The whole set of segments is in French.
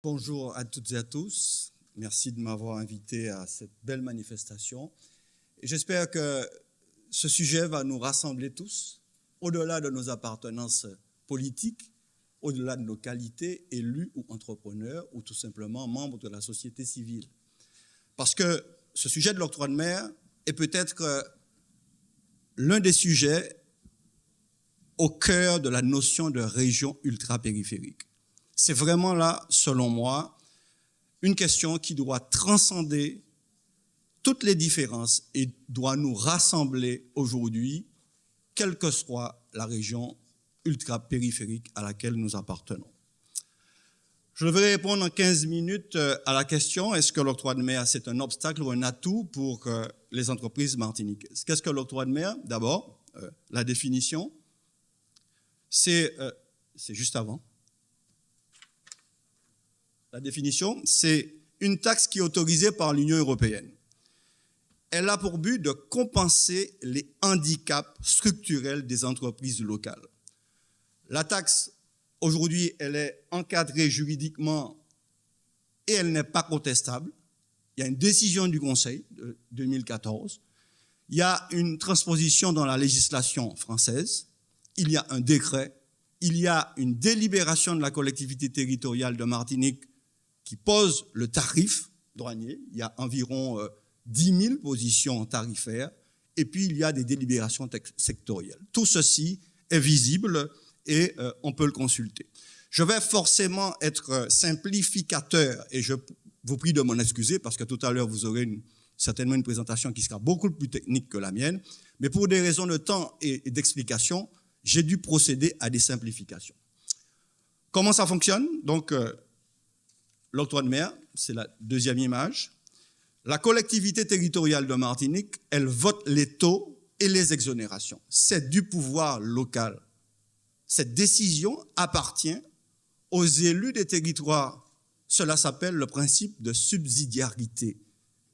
Bonjour à toutes et à tous. Merci de m'avoir invité à cette belle manifestation. Et j'espère que ce sujet va nous rassembler tous, au-delà de nos appartenances politiques, au-delà de nos qualités, élus ou entrepreneurs, ou tout simplement membres de la société civile. Parce que ce sujet de l'octroi de mer est peut-être l'un des sujets au cœur de la notion de région ultra-périphérique. C'est vraiment là, selon moi, une question qui doit transcender toutes les différences et doit nous rassembler aujourd'hui, quelle que soit la région ultra-périphérique à laquelle nous appartenons. Je vais répondre en 15 minutes à la question, est-ce que l'octroi de mer, c'est un obstacle ou un atout pour les entreprises martiniquaises? Qu'est-ce que l'octroi de mer? D'abord, la définition, c'est juste avant. La définition, c'est une taxe qui est autorisée par l'Union européenne. Elle a pour but de compenser les handicaps structurels des entreprises locales. La taxe, aujourd'hui, elle est encadrée juridiquement et elle n'est pas contestable. Il y a une décision du Conseil de 2014. Il y a une transposition dans la législation française. Il y a un décret. Il y a une délibération de la collectivité territoriale de Martinique qui pose le tarif douanier. Il y a environ 10 000 positions tarifaires, et puis il y a des délibérations sectorielles. Tout ceci est visible et on peut le consulter. Je vais forcément être simplificateur, et je vous prie de m'en excuser, parce que tout à l'heure, vous aurez certainement une présentation qui sera beaucoup plus technique que la mienne, mais pour des raisons de temps et d'explication, j'ai dû procéder à des simplifications. Comment ça fonctionne? Donc, l'octroi de mer, c'est la deuxième image. La collectivité territoriale de Martinique, elle vote les taux et les exonérations. C'est du pouvoir local. Cette décision appartient aux élus des territoires. Cela s'appelle le principe de subsidiarité.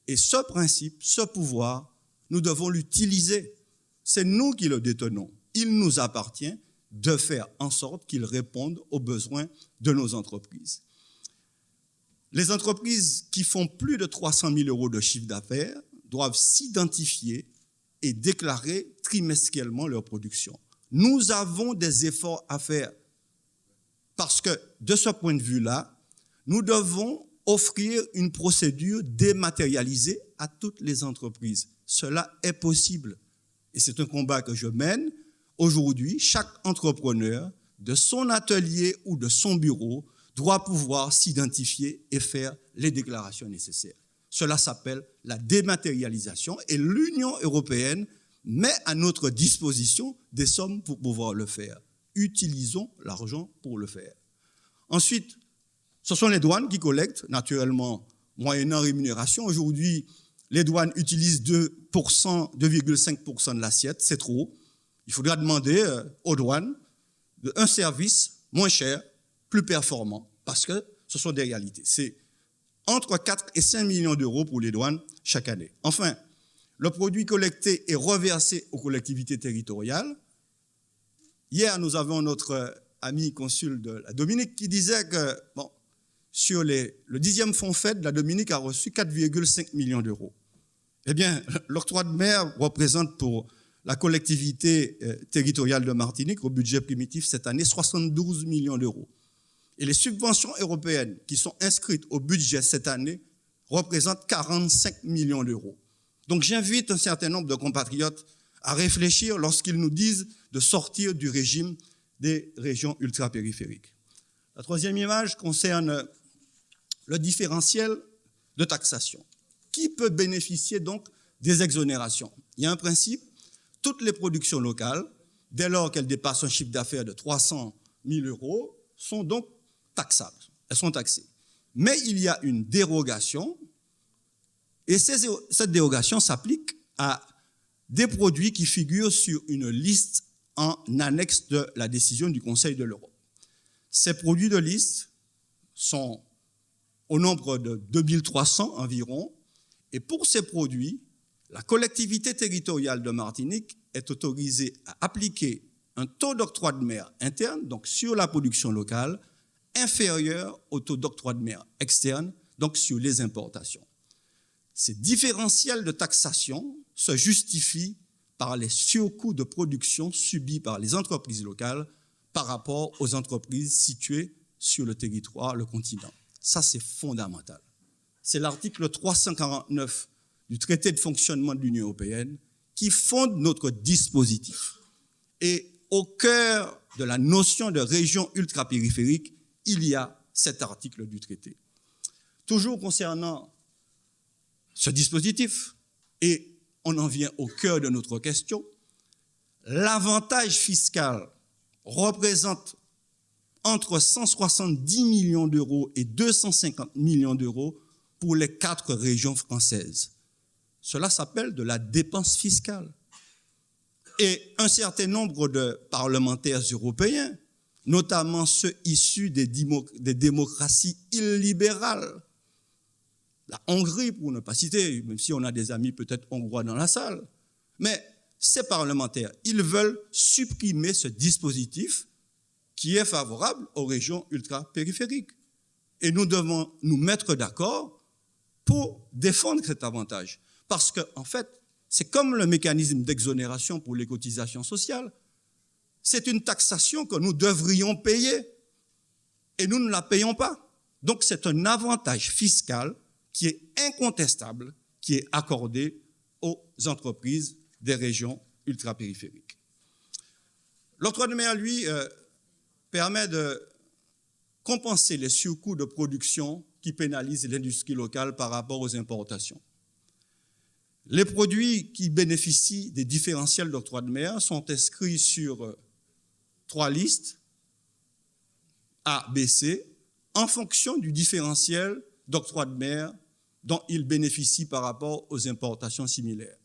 Et ce principe, ce pouvoir, nous devons l'utiliser. C'est nous qui le détenons. Il nous appartient de faire en sorte qu'il réponde aux besoins de nos entreprises. Les entreprises qui font plus de 300 000 € de chiffre d'affaires doivent s'identifier et déclarer trimestriellement leur production. Nous avons des efforts à faire parce que, de ce point de vue-là, nous devons offrir une procédure dématérialisée à toutes les entreprises. Cela est possible et c'est un combat que je mène. Aujourd'hui, chaque entrepreneur, de son atelier ou de son bureau, doit pouvoir s'identifier et faire les déclarations nécessaires. Cela s'appelle la dématérialisation et l'Union européenne met à notre disposition des sommes pour pouvoir le faire. Utilisons l'argent pour le faire. Ensuite, ce sont les douanes qui collectent, naturellement, moyennant rémunération. Aujourd'hui, les douanes utilisent 2,5% de l'assiette, c'est trop. Il faudra demander aux douanes un service moins cher, plus performants, parce que ce sont des réalités. C'est entre 4 et 5 millions d'euros pour les douanes chaque année. Enfin, le produit collecté est reversé aux collectivités territoriales. Hier, nous avons notre ami consul de la Dominique qui disait que, sur le 10e fonds FED, la Dominique a reçu 4,5 millions d'euros. Eh bien, l'octroi de mer représente pour la collectivité territoriale de Martinique, au budget primitif cette année, 72 millions d'euros. Et les subventions européennes qui sont inscrites au budget cette année représentent 45 millions d'euros. Donc j'invite un certain nombre de compatriotes à réfléchir lorsqu'ils nous disent de sortir du régime des régions ultra-périphériques. La troisième image concerne le différentiel de taxation. Qui peut bénéficier donc des exonérations? Il y a un principe, toutes les productions locales, dès lors qu'elles dépassent un chiffre d'affaires de 300 000 € sont donc taxables, elles sont taxées. Mais il y a une dérogation, et cette dérogation s'applique à des produits qui figurent sur une liste en annexe de la décision du Conseil de l'Europe. Ces produits de liste sont au nombre de 2300 environ, et pour ces produits, la collectivité territoriale de Martinique est autorisée à appliquer un taux d'octroi de mer interne, donc sur la production locale, inférieur au taux d'octroi de mer externe, donc sur les importations. Ces différentiels de taxation se justifient par les surcoûts de production subis par les entreprises locales par rapport aux entreprises situées sur le territoire, le continent. Ça, c'est fondamental. C'est l'article 349 du traité de fonctionnement de l'Union européenne qui fonde notre dispositif. Et au cœur de la notion de région ultrapériphérique, il y a cet article du traité. Toujours concernant ce dispositif, et on en vient au cœur de notre question, l'avantage fiscal représente entre 170 millions d'euros et 250 millions d'euros pour les 4 régions françaises. Cela s'appelle de la dépense fiscale. Et un certain nombre de parlementaires européens, notamment ceux issus des démocraties illibérales, la Hongrie, pour ne pas citer, même si on a des amis peut-être hongrois dans la salle, mais ces parlementaires, ils veulent supprimer ce dispositif qui est favorable aux régions ultra-périphériques. Et nous devons nous mettre d'accord pour défendre cet avantage. Parce qu'en fait, c'est comme le mécanisme d'exonération pour les cotisations sociales. C'est une taxation que nous devrions payer et nous ne la payons pas. Donc c'est un avantage fiscal qui est incontestable, qui est accordé aux entreprises des régions ultrapériphériques. L'octroi de mer, lui, permet de compenser les surcoûts de production qui pénalisent l'industrie locale par rapport aux importations. Les produits qui bénéficient des différentiels d'octroi de mer sont inscrits sur 3 listes, A, B, C, en fonction du différentiel d'octroi de mer dont ils bénéficient par rapport aux importations similaires.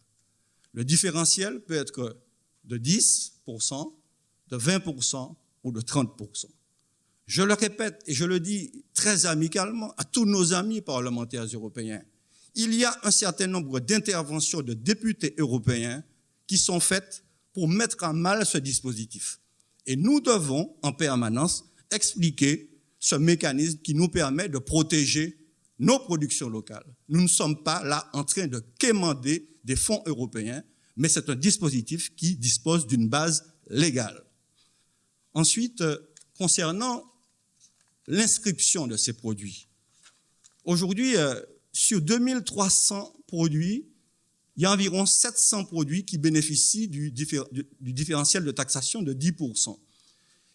Le différentiel peut être de 10%, de 20% ou de 30%. Je le répète et je le dis très amicalement à tous nos amis parlementaires européens, il y a un certain nombre d'interventions de députés européens qui sont faites pour mettre à mal ce dispositif. Et nous devons en permanence expliquer ce mécanisme qui nous permet de protéger nos productions locales. Nous ne sommes pas là en train de quémander des fonds européens, mais c'est un dispositif qui dispose d'une base légale. Ensuite, concernant l'inscription de ces produits, aujourd'hui, sur 2300 produits, il y a environ 700 produits qui bénéficient du différentiel de taxation de 10%.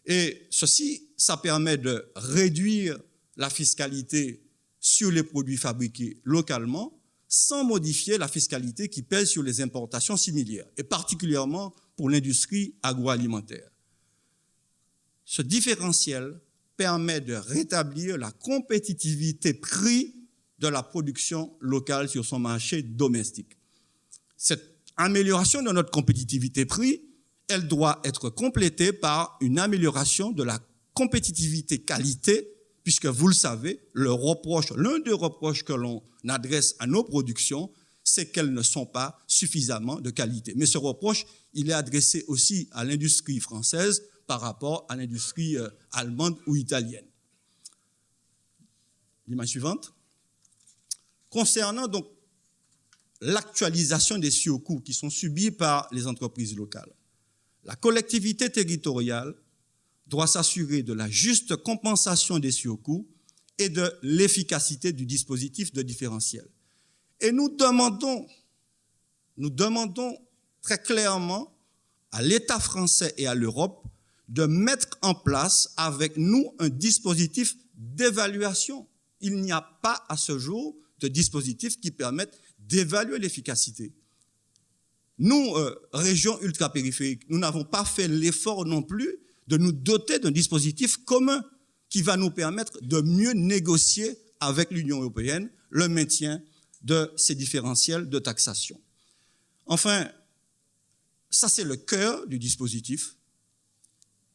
Et ceci, ça permet de réduire la fiscalité sur les produits fabriqués localement sans modifier la fiscalité qui pèse sur les importations similaires, et particulièrement pour l'industrie agroalimentaire. Ce différentiel permet de rétablir la compétitivité prix de la production locale sur son marché domestique. Cette amélioration de notre compétitivité prix, elle doit être complétée par une amélioration de la compétitivité qualité, puisque vous le savez, l'un des reproches que l'on adresse à nos productions, c'est qu'elles ne sont pas suffisamment de qualité. Mais ce reproche, il est adressé aussi à l'industrie française par rapport à l'industrie allemande ou italienne. L'image suivante. Concernant donc l'actualisation des surcoûts qui sont subis par les entreprises locales, la collectivité territoriale doit s'assurer de la juste compensation des surcoûts et de l'efficacité du dispositif de différentiel. Et nous demandons très clairement à l'État français et à l'Europe de mettre en place avec nous un dispositif d'évaluation. Il n'y a pas à ce jour de dispositif qui permette d'évaluer l'efficacité. Nous, régions ultrapériphériques, nous n'avons pas fait l'effort non plus de nous doter d'un dispositif commun qui va nous permettre de mieux négocier avec l'Union européenne le maintien de ces différentiels de taxation. Enfin, ça c'est le cœur du dispositif.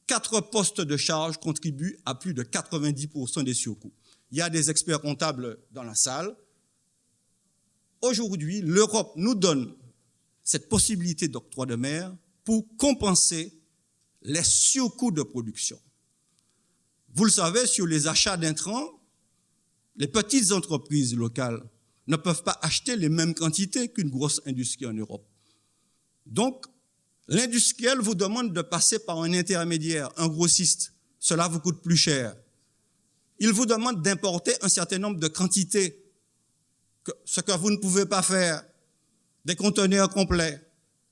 4 postes de charge contribuent à plus de 90% des surcoûts. Il y a des experts comptables dans la salle. Aujourd'hui, l'Europe nous donne cette possibilité d'octroi de mer pour compenser les surcoûts de production. Vous le savez, sur les achats d'intrants, les petites entreprises locales ne peuvent pas acheter les mêmes quantités qu'une grosse industrie en Europe. Donc, l'industriel vous demande de passer par un intermédiaire, un grossiste. Cela vous coûte plus cher. Il vous demande d'importer un certain nombre de quantités, ce que vous ne pouvez pas faire, des conteneurs complets.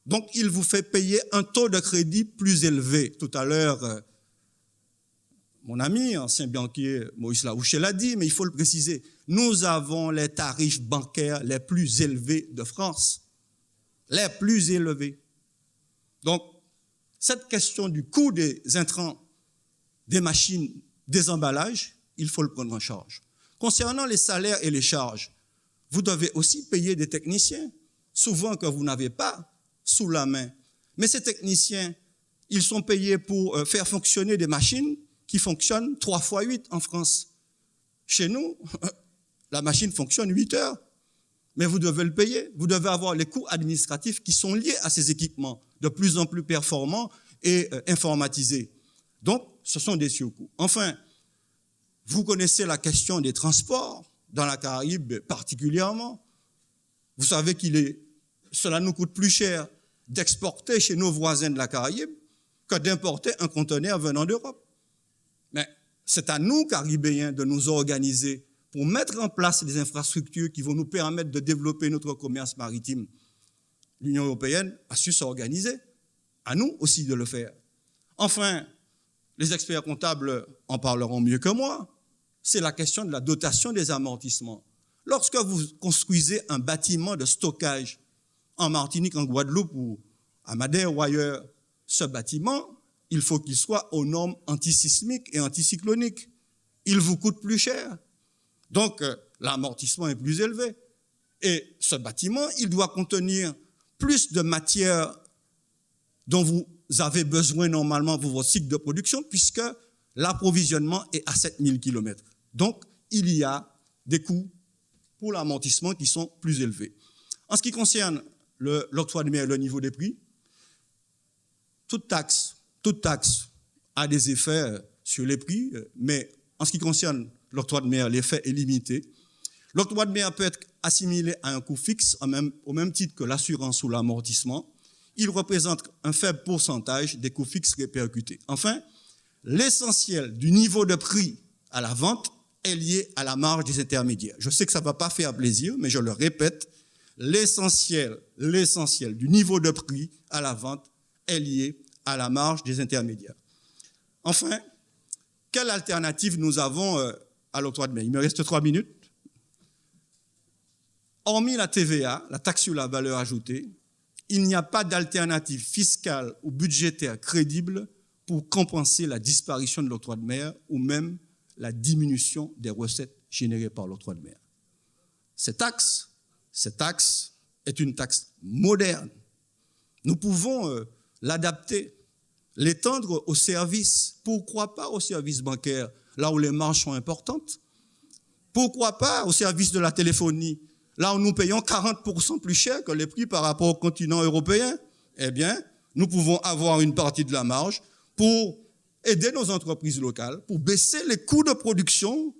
Donc, il vous fait payer un taux de crédit plus élevé. Tout à l'heure, mon ami, ancien banquier Maurice Larouché l'a dit, mais il faut le préciser. Nous avons les tarifs bancaires les plus élevés de France. Les plus élevés. Donc, cette question du coût des intrants, des machines, des emballages, il faut le prendre en charge. Concernant les salaires et les charges, vous devez aussi payer des techniciens, souvent que vous n'avez pas sous la main. Mais ces techniciens, ils sont payés pour faire fonctionner des machines qui fonctionnent 3 fois 8 en France. Chez nous, la machine fonctionne 8 heures, mais vous devez le payer. Vous devez avoir les coûts administratifs qui sont liés à ces équipements, de plus en plus performants et informatisés. Donc, ce sont des surcoûts. Enfin, vous connaissez la question des transports, dans la Caraïbe particulièrement. Vous savez cela nous coûte plus cher d'exporter chez nos voisins de la Caraïbe que d'importer un conteneur venant d'Europe. Mais c'est à nous, Caribéens, de nous organiser pour mettre en place des infrastructures qui vont nous permettre de développer notre commerce maritime. L'Union européenne a su s'organiser. À nous aussi de le faire. Enfin, les experts comptables en parleront mieux que moi. C'est la question de la dotation des amortissements. Lorsque vous construisez un bâtiment de stockage en Martinique, en Guadeloupe ou à Madère ou ailleurs, ce bâtiment, il faut qu'il soit aux normes antisismiques et anticycloniques. Il vous coûte plus cher. Donc, l'amortissement est plus élevé. Et ce bâtiment, il doit contenir plus de matière dont vous avez besoin normalement pour votre cycle de production, puisque l'approvisionnement est à 7000 km. Donc, il y a des coûts pour l'amortissement qui sont plus élevés. En ce qui concerne l'octroi de mer et le niveau des prix, toute taxe a des effets sur les prix, mais en ce qui concerne l'octroi de mer, l'effet est limité. L'octroi de mer peut être assimilé à un coût fixe, au même titre que l'assurance ou l'amortissement. Il représente un faible pourcentage des coûts fixes répercutés. Enfin, l'essentiel du niveau de prix à la vente est lié à la marge des intermédiaires. Je sais que ça ne va pas faire plaisir, mais je le répète, l'essentiel du niveau de prix à la vente est lié à la marge des intermédiaires. Enfin, quelle alternative nous avons à l'octroi de mer? Il me reste 3 minutes. Hormis la TVA, la taxe sur la valeur ajoutée, il n'y a pas d'alternative fiscale ou budgétaire crédible pour compenser la disparition de l'octroi de mer ou même la diminution des recettes générées par l'octroi de mer. Cette taxe est une taxe moderne. Nous pouvons l'adapter, l'étendre aux services. Pourquoi pas aux services bancaires, là où les marges sont importantes? Pourquoi pas aux services de la téléphonie, là où nous payons 40% plus cher que les prix par rapport au continent européen? Eh bien, nous pouvons avoir une partie de la marge pour aider nos entreprises locales, pour baisser les coûts de production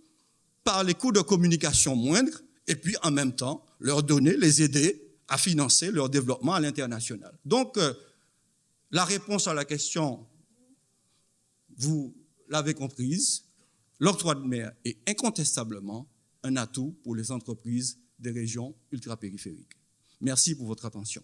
par les coûts de communication moindres, et puis en même temps, les aider à financer leur développement à l'international. Donc, la réponse à la question, vous l'avez comprise, l'octroi de mer est incontestablement un atout pour les entreprises des régions ultrapériphériques. Merci pour votre attention.